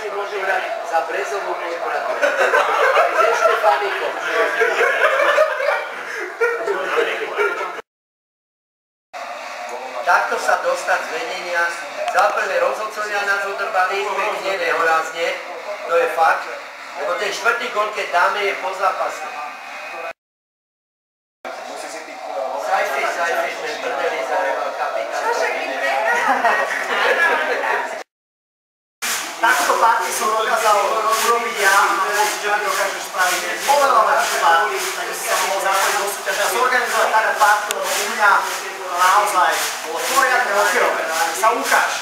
páči, môžu hrať za Brezovú korporatúru. Kde Štefániko? Takto sa dostať z vedenia. Za prvé rozhodcovia nás udrbali pekne, nehorázne, to je fakt. Lebo ten štvrtý gól, keď dáme, je po zápase. Sajfiš, sme prdeli za kapitán. Takto párty som dokázal urobiť ja, mám pocit, že vy dokážeš spraviť oveľa lepšie párty, takže si sa mohol zapojiť do súťaže a zorganizovať takú párty, lebo u mňa naozaj bolo poriadne okejové, tak sa ukáž.